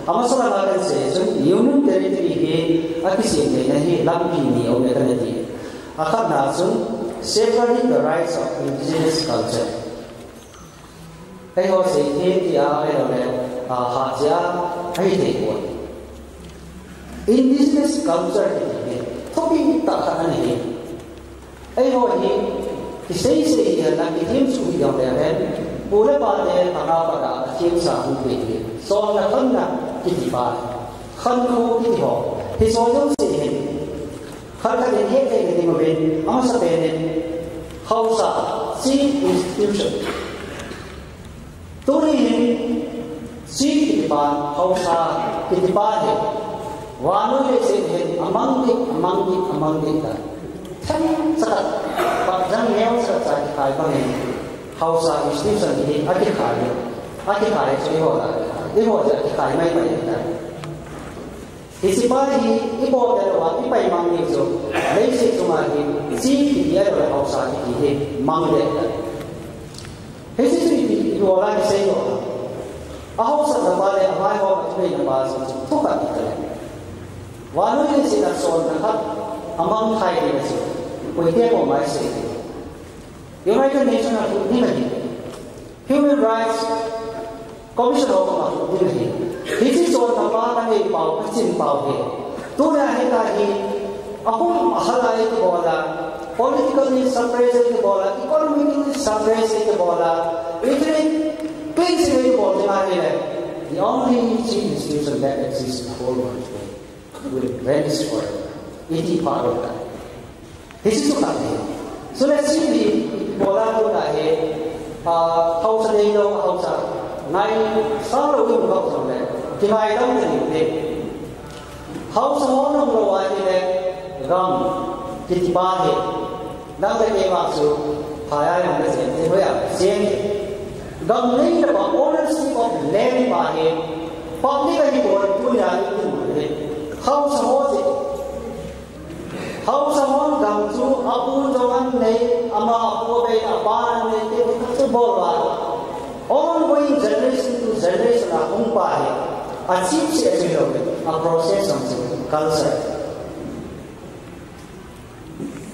अमसो लगाकर से जो यूनियन टेरिटरी के अकिसी के नहीं लंबी नहीं होने का नहीं अखबार नाजुन safeguarding the rights of indigenous culture कहीं और से ये क्या है उन्हें हाजिया है देखो indigenous culture के लिए थोड़ी ताकत नहीं कहीं और ये किसी से ये ना कि हम सुबह जाते हैं पूरे बातें तनाव का अच्छे साहू के लिए सोना खन्ना किती बार खन्नो किती हो हिसोजों से है खन्ना के लिए के लिए में हम सब ने हौसा सी इंस्टीट्यूशन तो नहीं सी किती बार हौसा किती बार है वालों ने से है अमंगी का थम सक पर जंग में उसका चाहे खाए बने हौसा इंस्टीट्यूशन की अधिकार से हो रहा है ये हो जाए खाए में पड़ेगा इसी बार ही ये बहुत है तो आप इपाई मांगने जो नहीं से तुम्हारी सी की ये तो हौसा की है मांग लेता है इसी से जो वाला किसे हो हौसा दबाले हमारे हो बच्चे ने बात तो का कितना वालों ने से सोन का अमंग खाए के से कोई क्या को मार से United Nations are doing Human Rights Commission of doing This is all the part of a power, Christian power. Do the Hekaki, Ahum Halai the Bola, politically suppressing the Bola, economically suppressing the Bola, literally basically the Bola. The only institution that exists in the whole world today will vanish forever. It is part of that. This is what I mean. So let's see the Bola to the head, Hausa Dado, Hausa, Nine, Sala will go from there. Divide out the day. Hausa Honor will I there, Ram, Kitibadi, now the game also, Haya and the same, they were saying, Ram laid about ownership of land by him, publicly for Puya, Hausa Hose. Hausa Hon Gam to Abu Joan Nay, Ama Apobe, Aban, the Bola. Ongoing generation to generation are umpire, achieves a process of culture.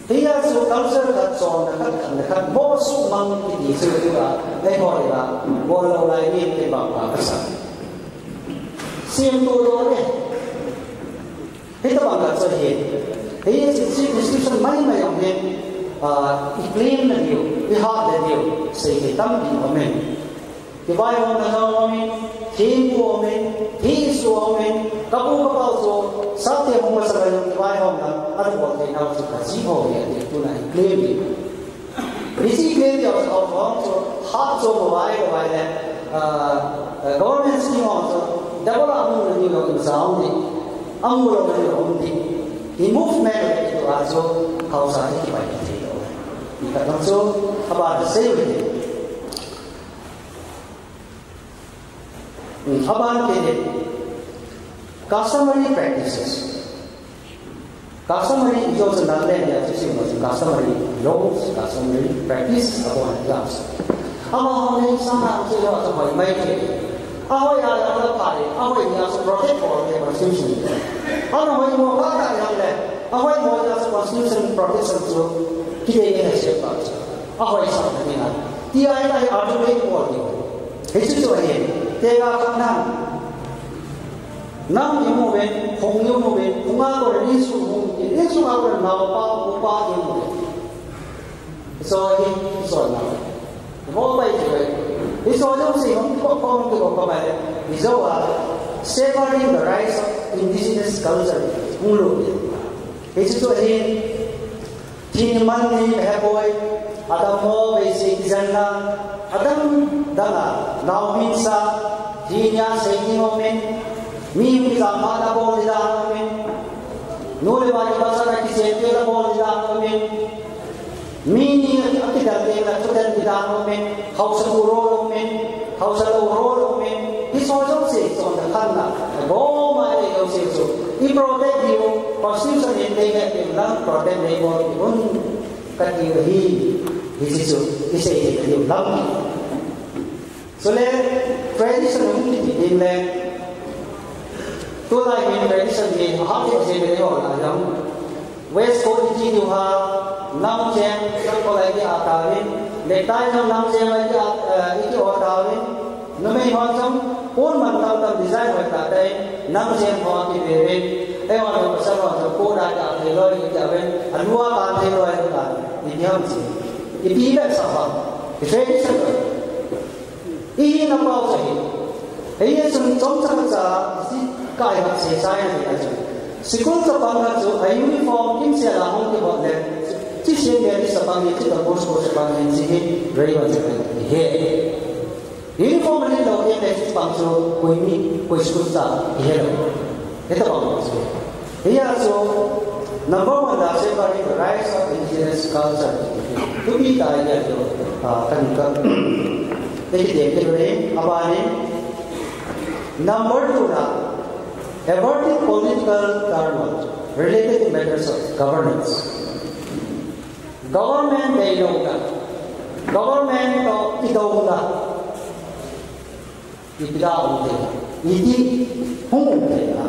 Here, so culture that's on the most monkey, they call it a Bolo like it about Same to hit about that's a hit. He is a institution, my young man, he claimed the view, he had the view, say, he dumped on men. The Bible on the woman, King woman, Peace woman, Kabu also, Satya Mumasara, the Bible on the other one, they now took a Zibo here, they do not claim it. This is clearly also hearts of the Bible by the government scheme also, double among the new sounding, Amur of the only. The movement to also Hausa by the table. You can also about the same thing. About the customary practices. Customary is also not land customary laws, customary practices upon jobs. Among sometimes they also make it. How are the party? How are you protect for the constitution? How are you more how are you just constitution protection to today in a shape? How are you something? The idea of the way for you. It's to him. They are none. None you move it, home you move it, Umar or Nisu, Nisu our now, Papa, you move it. So he saw now. The whole way to it. It's also saying, is over safeguarding the rights of indigenous culture. It's to him, Teen Mandi, Haboy, Adamo, Basic Zana, Adam Dana, now Minsa, Tina, Saking Omen, me with a mother ball is Omen, nobody was like to say, Taylor ball is Omen, meaning a typical day that to them with Omen, House of Roman, House of Roman. This also says on the Kanda, oh my God, says so. He protect you, constitution in they have been not protect they want cut you he says you love me. So let tradition in the तो like in tradition ये हाथ से मेरे हो ना हम west coast जी जो हा नाम चेंग सब को लाइक आता है लेटाई हम नाम चेंग लाइक एक और दावे नमे हम जम पूर्ण मंत्र तब डिजाइन होता है नाम चेंग हो के बेबे ए और सब और को दा का थे लो ये जावे अलुआ का थे लो है का ये हम से ये भी है सब ट्रेडिशन ये ना पाओ चाहिए ये सुन चम चम चा काय हक से साया है जो सिकुल तो पंगा जो यूनिफॉर्म किन से ला हों के बहुत ले जिसे मेरी सबांग ये तो कोर्स कोर्स सबांग ये जी रही बात है यूनिफॉर्म ने लोग ये नेक्स्ट पंग जो कोई स्कूल ता ये लो ये तो बात है ये जो नंबर 1 दा से बारी राइट्स ऑफ इंडिजिनस कल्चर तो भी ता ये जो तनिका देखिए देखते रहे अब आने नंबर 2 ना averting political turmoil related to matters of governance. Government may know that. Government to itaw na. Ipila ang ito. Hindi humong tayo.